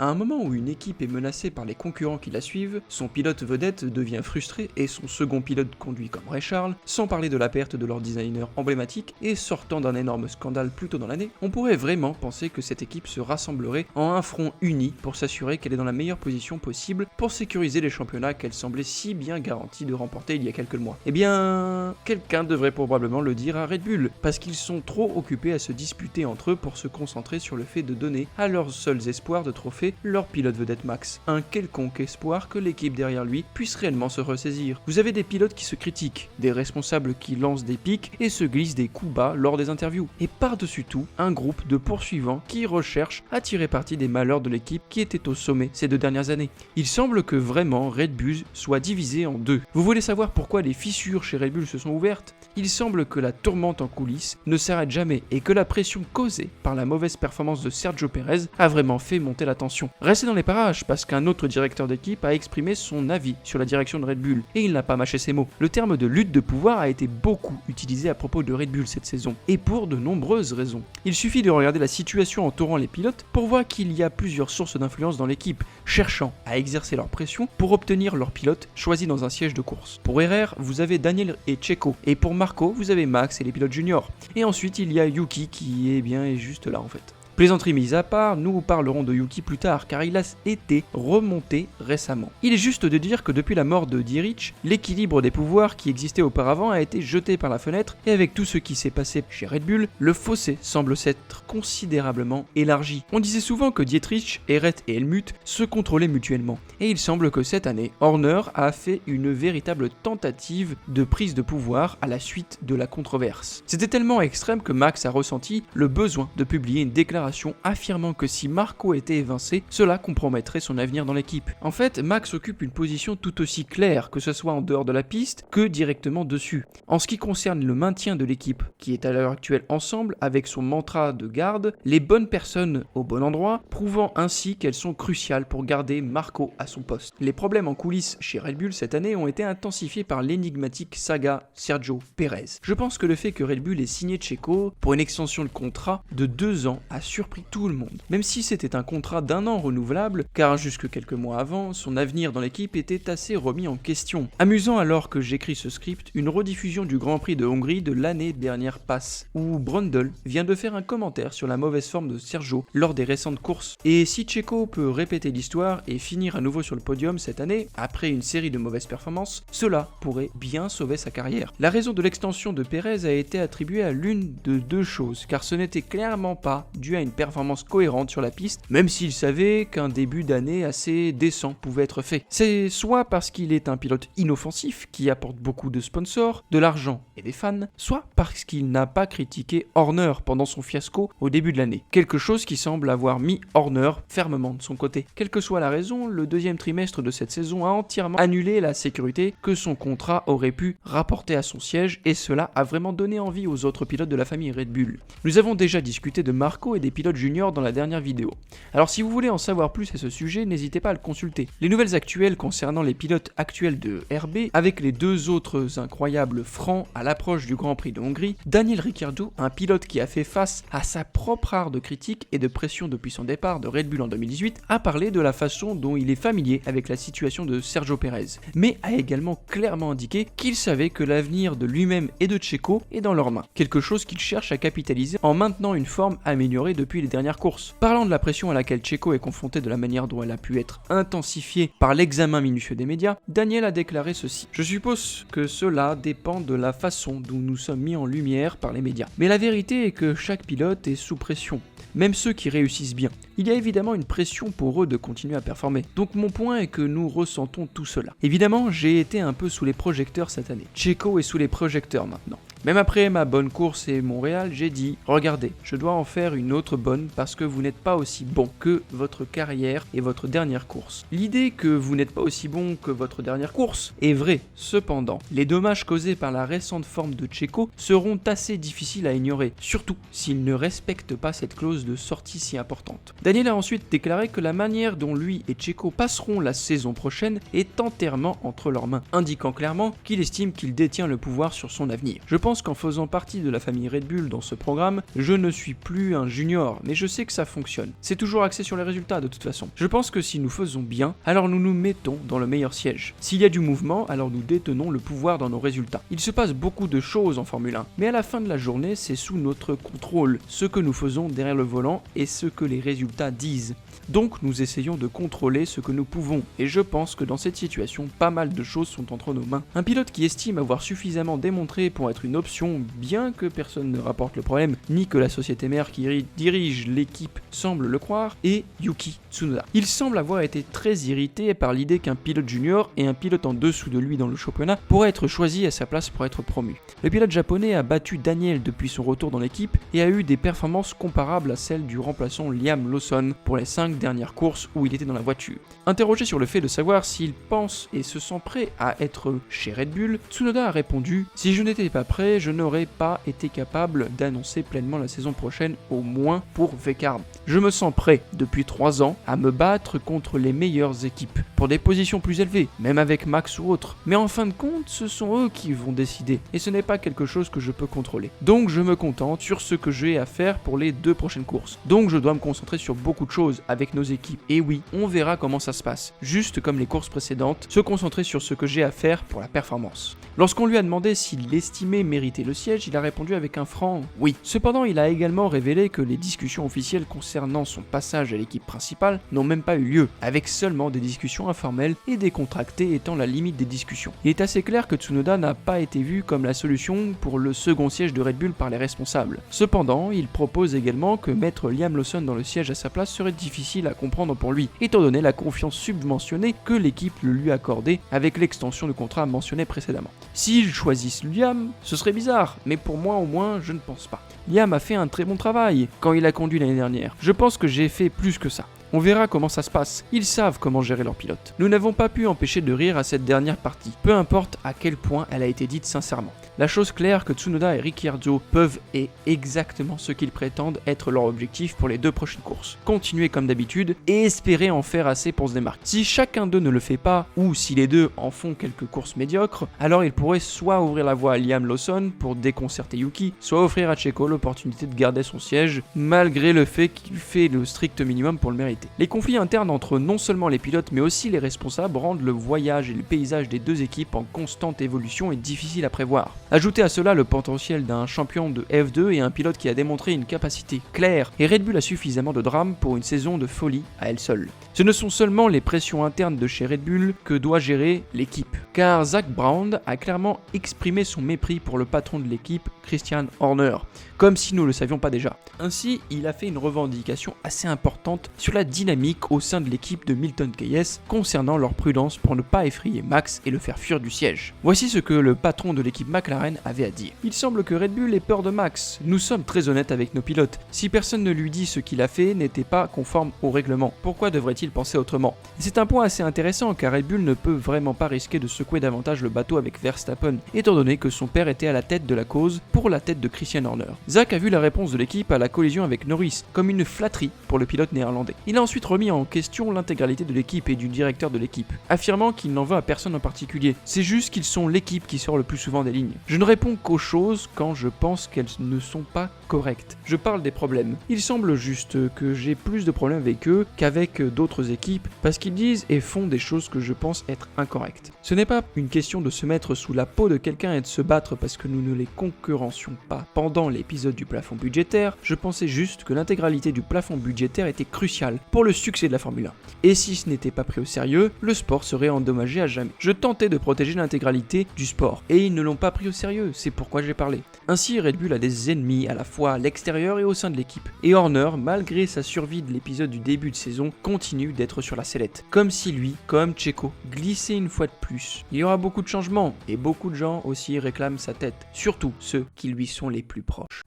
À un moment où une équipe est menacée par les concurrents qui la suivent, son pilote vedette devient frustré et son second pilote conduit comme Ray Charles, sans parler de la perte de leur designer emblématique et sortant d'un énorme scandale plus tôt dans l'année, on pourrait vraiment penser que cette équipe se rassemblerait en un front uni pour s'assurer qu'elle est dans la meilleure position possible pour sécuriser les championnats qu'elle semblait si bien garantie de remporter il y a quelques mois. Eh bien, quelqu'un devrait probablement le dire à Red Bull, parce qu'ils sont trop occupés à se disputer entre eux pour se concentrer sur le fait de donner à leurs seuls espoirs de trophée leur pilote vedette Max, un quelconque espoir que l'équipe derrière lui puisse réellement se ressaisir. Vous avez des pilotes qui se critiquent, des responsables qui lancent des pics et se glissent des coups bas lors des interviews, et par-dessus tout, un groupe de poursuivants qui recherchent à tirer parti des malheurs de l'équipe qui était au sommet ces 2 dernières années. Il semble que vraiment Red Bull soit divisé en deux. Vous voulez savoir pourquoi les fissures chez Red Bull se sont ouvertes ? Il semble que la tourmente en coulisses ne s'arrête jamais et que la pression causée par la mauvaise performance de Sergio Pérez a vraiment fait monter la tension. Restez dans les parages parce qu'un autre directeur d'équipe a exprimé son avis sur la direction de Red Bull et il n'a pas mâché ses mots. Le terme de lutte de pouvoir a été beaucoup utilisé à propos de Red Bull cette saison et pour de nombreuses raisons. Il suffit de regarder la situation entourant les pilotes pour voir qu'il y a plusieurs sources d'influence dans l'équipe, cherchant à exercer leur pression pour obtenir leur pilote choisi dans un siège de course. Pour Herrera, vous avez Daniel et Checo, et pour Marco, vous avez Max et les pilotes juniors. Et ensuite, il y a Yuki qui est juste là en fait. Plaisanterie mise à part, nous parlerons de Yuki plus tard car il a été remonté récemment. Il est juste de dire que depuis la mort de Dietrich, l'équilibre des pouvoirs qui existait auparavant a été jeté par la fenêtre et avec tout ce qui s'est passé chez Red Bull, le fossé semble s'être considérablement élargi. On disait souvent que Dietrich, Eret et Helmut se contrôlaient mutuellement et il semble que cette année, Horner a fait une véritable tentative de prise de pouvoir à la suite de la controverse. C'était tellement extrême que Max a ressenti le besoin de publier une déclaration affirmant que si Marco était évincé, cela compromettrait son avenir dans l'équipe. En fait, Max occupe une position tout aussi claire, que ce soit en dehors de la piste que directement dessus. En ce qui concerne le maintien de l'équipe, qui est à l'heure actuelle ensemble, avec son mantra de garde, les bonnes personnes au bon endroit, prouvant ainsi qu'elles sont cruciales pour garder Marco à son poste. Les problèmes en coulisses chez Red Bull cette année ont été intensifiés par l'énigmatique saga Sergio Pérez. Je pense que le fait que Red Bull ait signé Checo pour une extension de contrat de 2 ans a surpris tout le monde. Même si c'était un contrat d'1 an renouvelable, car jusque quelques mois avant, son avenir dans l'équipe était assez remis en question. Amusant alors que j'écris ce script, une rediffusion du Grand Prix de Hongrie de l'année dernière passe, où Brundle vient de faire un commentaire sur la mauvaise forme de Sergio lors des récentes courses. Et si Checo peut répéter l'histoire et finir à nouveau sur le podium cette année, après une série de mauvaises performances, cela pourrait bien sauver sa carrière. La raison de l'extension de Pérez a été attribuée à l'une de 2 choses, car ce n'était clairement pas dû à une performance cohérente sur la piste, même s'il savait qu'un début d'année assez décent pouvait être fait. C'est soit parce qu'il est un pilote inoffensif qui apporte beaucoup de sponsors, de l'argent et des fans, soit parce qu'il n'a pas critiqué Horner pendant son fiasco au début de l'année. Quelque chose qui semble avoir mis Horner fermement de son côté. Quelle que soit la raison, le 2e trimestre de cette saison a entièrement annulé la sécurité que son contrat aurait pu rapporter à son siège et cela a vraiment donné envie aux autres pilotes de la famille Red Bull. Nous avons déjà discuté de Marco et des pilotes juniors dans la dernière vidéo. Alors si vous voulez en savoir plus à ce sujet, n'hésitez pas à le consulter. Les nouvelles actuelles concernant les pilotes actuels de RB, avec les 2 autres incroyables francs à l'approche du Grand Prix de Hongrie, Daniel Ricciardo, un pilote qui a fait face à sa propre art de critique et de pression depuis son départ de Red Bull en 2018, a parlé de la façon dont il est familier avec la situation de Sergio Pérez, mais a également clairement indiqué qu'il savait que l'avenir de lui-même et de Checo est dans leurs mains, quelque chose qu'il cherche à capitaliser en maintenant une forme améliorée depuis les dernières courses. Parlant de la pression à laquelle Checo est confronté de la manière dont elle a pu être intensifiée par l'examen minutieux des médias, Daniel a déclaré ceci. Je suppose que cela dépend de la façon dont nous sommes mis en lumière par les médias. Mais la vérité est que chaque pilote est sous pression, même ceux qui réussissent bien. Il y a évidemment une pression pour eux de continuer à performer. Donc mon point est que nous ressentons tout cela. Évidemment, j'ai été un peu sous les projecteurs cette année. Checo est sous les projecteurs maintenant. Même après ma bonne course et Montréal, j'ai dit « Regardez, je dois en faire une autre bonne parce que vous n'êtes pas aussi bon que votre carrière et votre dernière course. » L'idée que vous n'êtes pas aussi bon que votre dernière course est vraie. Cependant, les dommages causés par la récente forme de Checo seront assez difficiles à ignorer, surtout s'il ne respecte pas cette clause de sortie si importante. Daniel a ensuite déclaré que la manière dont lui et Checo passeront la saison prochaine est entièrement entre leurs mains, indiquant clairement qu'il estime qu'il détient le pouvoir sur son avenir. Je pense pense qu'en faisant partie de la famille Red Bull dans ce programme, je ne suis plus un junior, mais je sais que ça fonctionne. C'est toujours axé sur les résultats de toute façon. Je pense que si nous faisons bien, alors nous nous mettons dans le meilleur siège. S'il y a du mouvement, alors nous détenons le pouvoir dans nos résultats. Il se passe beaucoup de choses en Formule 1, mais à la fin de la journée, c'est sous notre contrôle, ce que nous faisons derrière le volant et ce que les résultats disent. Donc nous essayons de contrôler ce que nous pouvons, et je pense que dans cette situation, pas mal de choses sont entre nos mains. Un pilote qui estime avoir suffisamment démontré pour être une option, bien que personne ne rapporte le problème, ni que la société mère qui dirige l'équipe semble le croire, est Yuki Tsunoda. Il semble avoir été très irrité par l'idée qu'un pilote junior et un pilote en dessous de lui dans le championnat pourraient être choisis à sa place pour être promu. Le pilote japonais a battu Daniel depuis son retour dans l'équipe et a eu des performances comparables à celles du remplaçant Liam Lawson pour les 5 dernières courses où il était dans la voiture. Interrogé sur le fait de savoir s'il pense et se sent prêt à être chez Red Bull, Tsunoda a répondu « Si je n'étais pas prêt, je n'aurais pas été capable d'annoncer pleinement la saison prochaine, au moins pour Vekard. Je me sens prêt depuis 3 ans à me battre contre les meilleures équipes, pour des positions plus élevées, même avec Max ou autres. Mais en fin de compte, ce sont eux qui vont décider, et ce n'est pas quelque chose que je peux contrôler. Donc je me contente sur ce que j'ai à faire pour les 2 prochaines courses. Donc je dois me concentrer sur beaucoup de choses avec nos équipes. Et oui, on verra comment ça se passe. Juste comme les courses précédentes, se concentrer sur ce que j'ai à faire pour la performance. Lorsqu'on lui a demandé s'il estimait mériter le siège, il a répondu avec un franc « oui ». Cependant, il a également révélé que les discussions officielles concernant son passage à l'équipe principale n'ont même pas eu lieu, avec seulement des discussions informelles et décontractées étant la limite des discussions. Il est assez clair que Tsunoda n'a pas été vu comme la solution pour le second siège de Red Bull par les responsables. Cependant, il propose également que mettre Liam Lawson dans le siège à sa place serait difficile à comprendre pour lui, étant donné la confiance subventionnée que l'équipe le lui accordait avec l'extension de contrat mentionnée précédemment. S'ils choisissent Liam, ce serait bizarre, mais pour moi au moins, je ne pense pas. Liam a fait un très bon travail quand il a conduit l'année dernière. Je pense que j'ai fait plus que ça. On verra comment ça se passe, ils savent comment gérer leur pilote. Nous n'avons pas pu empêcher de rire à cette dernière partie, peu importe à quel point elle a été dite sincèrement. La chose claire que Tsunoda et Ricciardo peuvent est exactement ce qu'ils prétendent être leur objectif pour les 2 prochaines courses. Continuer comme d'habitude et espérer en faire assez pour se démarquer. Si chacun d'eux ne le fait pas, ou si les deux en font quelques courses médiocres, alors ils pourraient soit ouvrir la voie à Liam Lawson pour déconcerter Yuki, soit offrir à Checo l'opportunité de garder son siège, malgré le fait qu'il fait le strict minimum pour le mériter. Les conflits internes entre non seulement les pilotes mais aussi les responsables rendent le voyage et le paysage des 2 équipes en constante évolution et difficile à prévoir. Ajoutez à cela le potentiel d'un champion de F2 et un pilote qui a démontré une capacité claire, et Red Bull a suffisamment de drame pour une saison de folie à elle seule. Ce ne sont seulement les pressions internes de chez Red Bull que doit gérer l'équipe, car Zak Brown a clairement exprimé son mépris pour le patron de l'équipe, Christian Horner, comme si nous ne le savions pas déjà. Ainsi, il a fait une revendication assez importante sur la dynamique au sein de l'équipe de Milton Keyes concernant leur prudence pour ne pas effrayer Max et le faire fuir du siège. Voici ce que le patron de l'équipe McLaren avait à dire. Il semble que Red Bull ait peur de Max. Nous sommes très honnêtes avec nos pilotes. Si personne ne lui dit ce qu'il a fait n'était pas conforme au règlement, pourquoi devrait-il penser autrement? C'est un point assez intéressant car Red Bull ne peut vraiment pas risquer de secouer davantage le bateau avec Verstappen, étant donné que son père était à la tête de la cause pour la tête de Christian Horner. Zak a vu la réponse de l'équipe à la collision avec Norris comme une flatterie pour le pilote néerlandais. Il a ensuite remis en question l'intégralité de l'équipe et du directeur de l'équipe, affirmant qu'il n'en veut à personne en particulier. C'est juste qu'ils sont l'équipe qui sort le plus souvent des lignes. Je ne réponds qu'aux choses quand je pense qu'elles ne sont pas correctes. Je parle des problèmes. Il semble juste que j'ai plus de problèmes avec eux qu'avec d'autres équipes parce qu'ils disent et font des choses que je pense être incorrectes. Ce n'est pas une question de se mettre sous la peau de quelqu'un et de se battre parce que nous ne les concurrencions pas. Pendant l'épisode du plafond budgétaire, je pensais juste que l'intégralité du plafond budgétaire était cruciale pour le succès de la Formule 1. Et si ce n'était pas pris au sérieux, le sport serait endommagé à jamais. Je tentais de protéger l'intégralité du sport, et ils ne l'ont pas pris au sérieux, c'est pourquoi j'ai parlé. Ainsi, Red Bull a des ennemis à la fois à l'extérieur et au sein de l'équipe. Et Horner, malgré sa survie de l'épisode du début de saison, continue d'être sur la sellette. Comme si lui, comme Checo, glissait une fois de plus. Il y aura beaucoup de changements, et beaucoup de gens aussi réclament sa tête, surtout ceux qui lui sont les plus proches.